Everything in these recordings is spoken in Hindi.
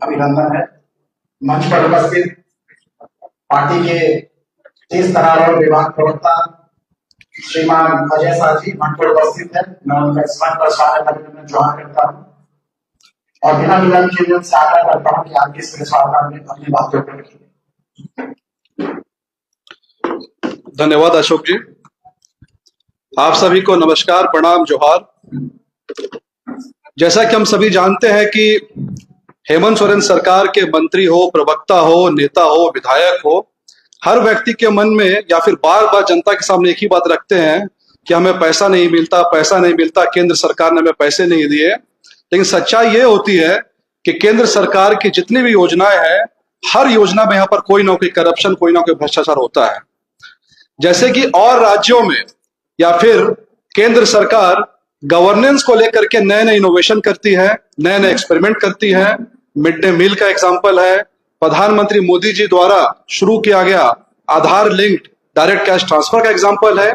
अभिनंदन है। मंच पर उपस्थित पार्टी के तेज तरार विभाग प्रवक्ता श्रीमान अजय शाह जी मंच पर उपस्थित है। मैं उनका इस मंच पर स्वागत अभिनंदन जोहार करता हूँ और बिना विलंब के लिए उनसे आग्रह करता हूँ कि आगे इस प्रेस वार्ता में अपनी बातों को रखिए। धन्यवाद अशोक जी। आप सभी को नमस्कार, प्रणाम, जोहार। जैसा कि हम सभी जानते हैं कि हेमंत सोरेन सरकार के मंत्री हो, प्रवक्ता हो, नेता हो, विधायक हो, हर व्यक्ति के मन में या फिर बार बार जनता के सामने एक ही बात रखते हैं कि हमें पैसा नहीं मिलता, पैसा नहीं मिलता, केंद्र सरकार ने हमें पैसे नहीं दिए। लेकिन सच्चाई ये होती है कि केंद्र सरकार की जितनी भी योजनाएं हैं, हर योजना में यहाँ पर कोई ना कोई करप्शन, कोई ना कोई भ्रष्टाचार होता है। जैसे कि और राज्यों में या फिर केंद्र सरकार गवर्नेंस को लेकर के नए नए इनोवेशन करती है, नए नए एक्सपेरिमेंट करती है। मिड डे मील का एग्जांपल है, प्रधानमंत्री मोदी जी द्वारा शुरू किया गया आधार लिंक्ड डायरेक्ट कैश ट्रांसफर का एग्जांपल है।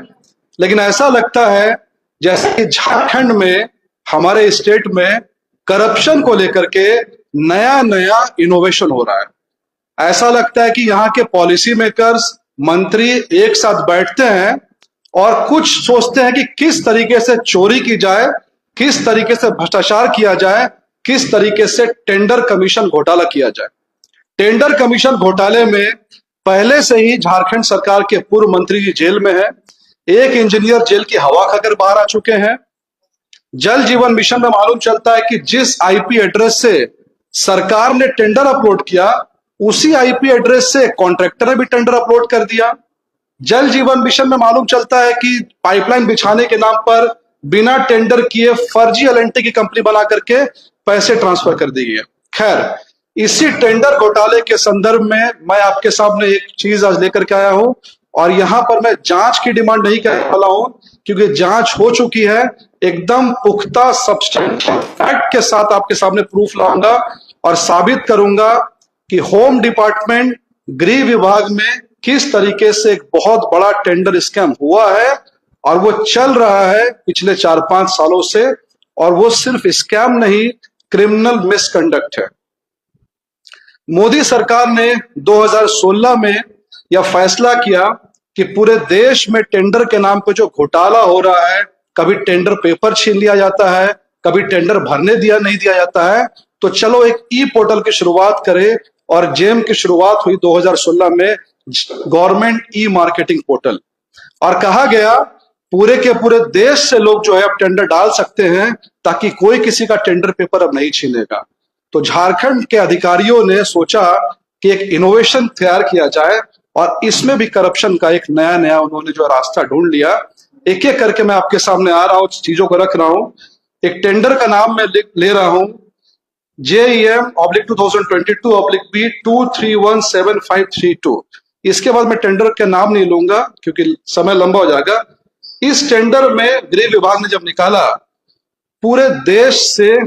लेकिन ऐसा लगता है जैसे कि झारखंड में, हमारे स्टेट में करप्शन को लेकर के नया नया इनोवेशन हो रहा है। ऐसा लगता है कि यहाँ के पॉलिसी मेकर्स, मंत्री एक साथ बैठते हैं और कुछ सोचते हैं कि किस तरीके से चोरी की जाए, किस तरीके से भ्रष्टाचार किया जाए, किस तरीके से टेंडर कमीशन घोटाला किया जाए। टेंडर कमीशन घोटाले में पहले से ही झारखंड सरकार के पूर्व मंत्री जी जेल में है। एक इंजीनियर जेल की हवा खाकर बाहर आ चुके हैं। जल जीवन मिशन में मालूम चलता है कि जिस आईपी एड्रेस से सरकार ने टेंडर अपलोड किया, उसी आईपी एड्रेस से कॉन्ट्रैक्टर ने भी टेंडर अपलोड कर दिया। जल जीवन मिशन में मालूम चलता है कि पाइपलाइन बिछाने के नाम पर बिना टेंडर किए फर्जी एलएनटी की कंपनी बना करके पैसे ट्रांसफर कर दी गई। खैर, इसी टेंडर घोटाले के संदर्भ में मैं आपके सामने एक चीज आज लेकर के आया हूं और यहां पर मैं जांच की डिमांड नहीं करने वाला हूं, क्योंकि जांच हो चुकी है। एकदम पुख्ता सब्सटेंशियल फैक्ट के साथ आपके सामने प्रूफ लाऊंगा और साबित करूंगा कि होम डिपार्टमेंट, गृह विभाग में किस तरीके से एक बहुत बड़ा टेंडर स्कैम हुआ है और वो चल रहा है पिछले 4-5 सालों से। और वो सिर्फ स्कैम नहीं, क्रिमिनल मिसकंडक्ट है। मोदी सरकार ने 2016 में यह फैसला किया कि पूरे देश में टेंडर के नाम पे जो घोटाला हो रहा है, कभी टेंडर पेपर छीन लिया जाता है, कभी टेंडर भरने नहीं दिया जाता है, तो चलो एक ई पोर्टल की शुरुआत करें। और जेम की शुरुआत हुई 2016 में, गवर्नमेंट ई मार्केटिंग पोर्टल। और कहा गया पूरे के पूरे देश से लोग जो है अब टेंडर डाल सकते हैं, ताकि कोई किसी का टेंडर पेपर अब नहीं छीनेगा। तो झारखंड के अधिकारियों ने सोचा कि एक इनोवेशन तैयार किया जाए और इसमें भी करप्शन का एक नया नया उन्होंने जो रास्ता ढूंढ लिया। एक एक करके मैं आपके सामने आ रहा हूं, चीजों को रख रहा हूं। एक टेंडर का नाम मैं ले रहा हूं, JEM/2022/B 2317532। इसके बाद मैं टेंडर के नाम नहीं लूंगा क्योंकि समय लंबा हो जाएगा। इस टेंडर में गृह विभाग ने जब निकाला, पूरे देश से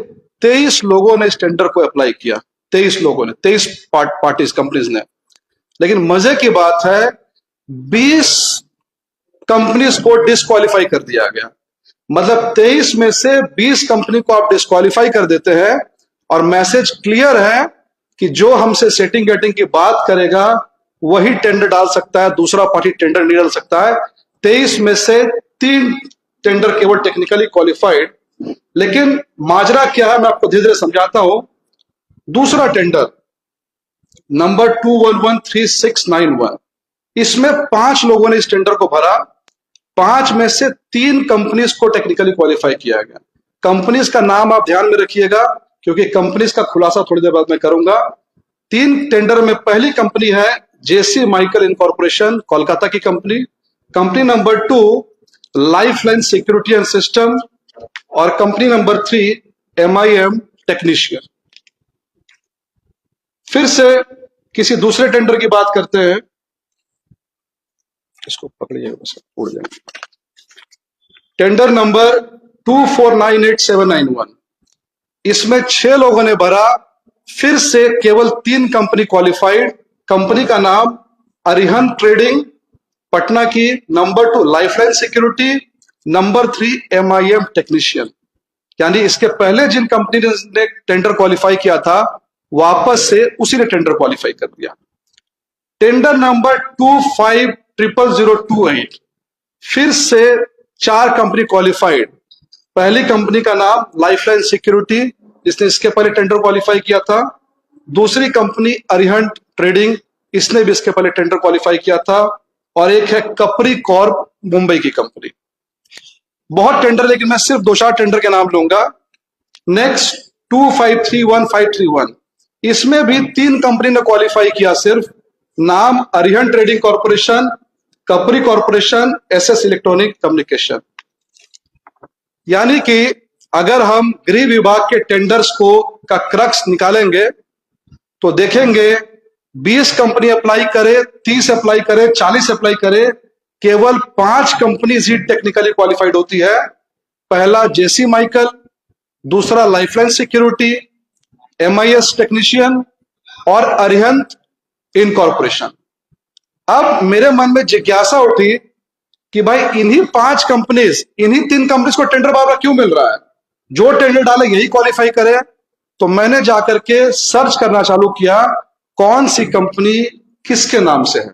23 लोगों ने इस टेंडर को अप्लाई किया। 23 लोगों ने, 23 पार्टीज, कंपनीज ने। लेकिन मजे की बात है, 20 कंपनीज को डिस्क्वालीफाई कर दिया गया। मतलब 23 में से 20 कंपनी को आप डिस्क्वालीफाई कर देते हैं और मैसेज क्लियर है कि जो हमसे सेटिंग गेटिंग की बात करेगा वही टेंडर डाल सकता है, दूसरा पार्टी टेंडर नहीं डाल सकता है। 23 में से 3 टेंडर केवल टेक्निकली क्वालिफाइड। लेकिन माजरा क्या है मैं आपको धीरे धीरे समझाता हूं। दूसरा टेंडर नंबर 2113691, इसमें 5 लोगों ने इस टेंडर को भरा। 5 में से 3 कंपनीज को टेक्निकली क्वालिफाई किया गया। कंपनीज का नाम आप ध्यान में रखिएगा क्योंकि कंपनीज का खुलासा थोड़ी देर बाद मैं करूंगा। 3 टेंडर में पहली कंपनी है जेसी माइकल इनकॉर्पोरेशन, कोलकाता की company. Company number 2 lifeline security and system और कंपनी नंबर 3 MIM टेक्नीशियन। फिर से किसी दूसरे टेंडर की बात करते हैं। इसको पकड़िएगा, बस उड़ जाएगा। टेंडर नंबर 2498791, इसमें 6 लोगों ने भरा। फिर से केवल 3 कंपनी क्वालिफाइड। कंपनी का नाम अरिहंत ट्रेडिंग, पटना की। Number 2 lifeline security, number 3 MIM technician. यानी इसके पहले जिन कंपनी ने टेंडर क्वालिफाई किया था वापस से उसी ने टेंडर क्वालिफाई कर दिया। टेंडर नंबर 25000028, फिर से 4 कंपनी क्वालिफाइड। पहली कंपनी का नाम लाइफलाइन सिक्योरिटी, इसने इसके पहले टेंडर क्वालिफाई किया था। दूसरी कंपनी अरिहंत ट्रेडिंग, इसने भी इसके पहले टेंडर क्वालिफाई किया था। और एक है कपरी कॉर्प, मुंबई की कंपनी। बहुत टेंडर, लेकिन मैं सिर्फ 2-4 टेंडर के नाम लूंगा। नेक्स्ट 2531-531, इसमें भी 3 कंपनी ने क्वालिफाई किया सिर्फ। नाम Arihant trading corporation, Kapri corporation, SS electronic communication. यानी कि अगर हम गृह विभाग के टेंडर्स को का क्रक्स निकालेंगे तो देखेंगे 20 कंपनी अप्लाई करे, 30 अप्लाई करे, 40 अप्लाई करे, केवल 5 कंपनीज ही टेक्निकली क्वालिफाइड होती है। पहला जेसी माइकल, दूसरा लाइफलाइन सिक्योरिटी, एमआईएस टेक्नीशियन और अरिहंत इनकॉर्पोरेशन। अब मेरे मन में जिज्ञासा उठी कि भाई इन्हीं 5 कंपनीज, इन्हीं 3 कंपनीज को टेंडर बार क्यों मिल रहा है? जो टेंडर डाले यही क्वालिफाई करे। तो मैंने जाकर के सर्च करना चालू किया कौन सी कंपनी किसके नाम से है।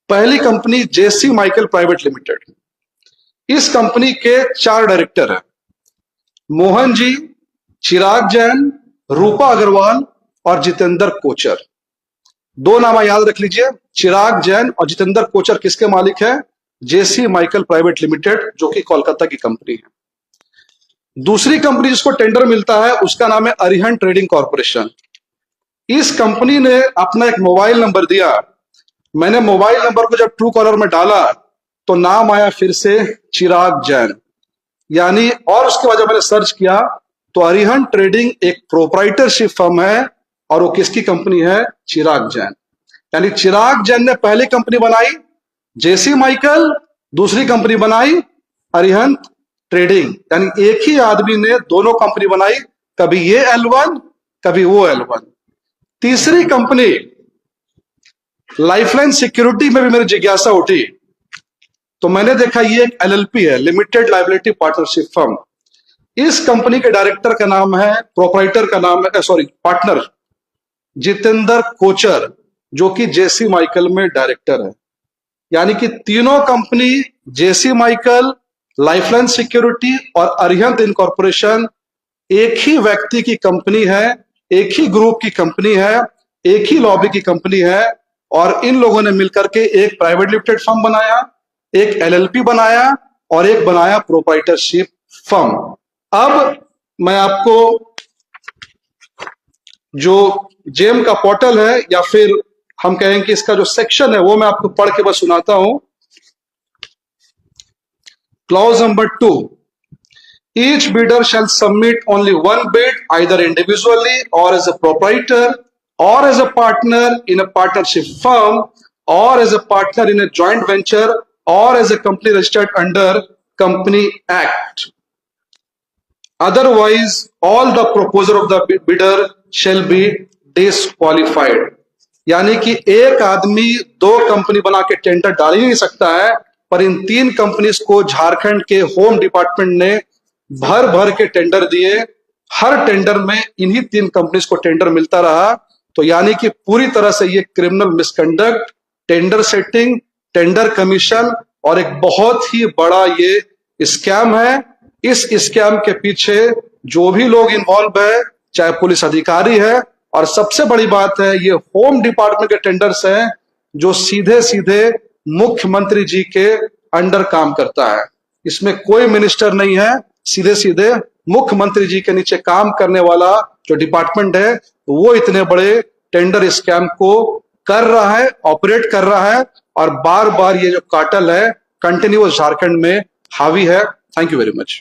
पहली कंपनी जेसी माइकल प्राइवेट लिमिटेड। इस कंपनी के 4 डायरेक्टर हैं, मोहन जी, चिराग जैन, रूपा अग्रवाल और जितेंद्र कोचर। 2 नाम याद रख लीजिए, चिराग जैन और जितेंद्र कोचर किसके मालिक है? जेसी माइकल प्राइवेट लिमिटेड, जो कि कोलकाता की कंपनी है। दूसरी कंपनी जिसको टेंडर मिलता है उसका नाम है अरिहंत ट्रेडिंग कॉर्पोरेशन। इस कंपनी ने अपना एक मोबाइल नंबर दिया। मैंने मोबाइल नंबर को जब ट्रू कॉलर में डाला तो नाम आया फिर से चिराग जैन। यानी, और उसके बाद जब मैंने सर्च किया तो अरिहंत ट्रेडिंग एक प्रोप्राइटरशिप फर्म है और वो किसकी कंपनी है? चिराग जैन। यानी चिराग जैन ने पहली कंपनी बनाई जेसी माइकल, दूसरी कंपनी बनाई अरिहंत ट्रेडिंग। यानी एक ही आदमी ने दोनों कंपनी बनाई, कभी ये L1 कभी वो L1। तीसरी कंपनी लाइफलाइन सिक्योरिटी में भी मेरी जिज्ञासा उठी तो मैंने देखा ये एक LLP है, लिमिटेड लायबिलिटी पार्टनरशिप फर्म। इस कंपनी के डायरेक्टर का नाम है, प्रोप्राइटर का नाम है, पार्टनर जितेंद्र कोचर, जो कि जेसी माइकल में डायरेक्टर है। यानी कि तीनों कंपनी जेसी माइकल, लाइफलाइन सिक्योरिटी और अरिहंत इनकॉर्पोरेशन एक ही व्यक्ति की कंपनी है, एक ही ग्रुप की कंपनी है, एक ही लॉबी की कंपनी है। और इन लोगों ने मिलकर के एक प्राइवेट लिमिटेड फर्म बनाया, एक LLP बनाया और एक बनाया प्रोप्राइटरशिप फर्म। अब मैं आपको जो जेम का पोर्टल है, या फिर हम कहें कि इसका जो सेक्शन है, वो मैं आपको पढ़ के बस सुनाता हूं। Clause number 2, each bidder shall submit only one bid either individually or as a proprietor or as a partner in a partnership firm or as a partner in a joint venture or as a company registered under Company Act. Otherwise, all the proposal of the bidder shall be disqualified. यानी कि एक आदमी 2 कंपनी बना के टेंडर डाल ही नहीं सकता है, पर इन 3 कंपनीज को झारखंड के होम डिपार्टमेंट ने भर भर के टेंडर दिए। हर टेंडर में इन्हीं 3 कंपनीज को टेंडर मिलता रहा। तो यानी कि पूरी तरह से ये criminal misconduct, tender setting, tender commission और एक बहुत ही बड़ा ये स्कैम है। इस स्कैम के पीछे जो भी लोग इन्वॉल्व है, चाहे पुलिस अधिकारी है, और सबसे बड़ी बात है ये होम डिपार्टमेंट के टेंडर्स हैं जो सीधे सीधे मुख्यमंत्री जी के अंडर काम करता है। इसमें कोई मिनिस्टर नहीं है, सीधे सीधे मुख्यमंत्री जी के नीचे काम करने वाला जो डिपार्टमेंट है वो इतने बड़े टेंडर स्कैम को कर रहा है, ऑपरेट कर रहा है। और बार बार ये जो कार्टेल है कंटिन्यूअस झारखंड में हावी है। Thank you very much.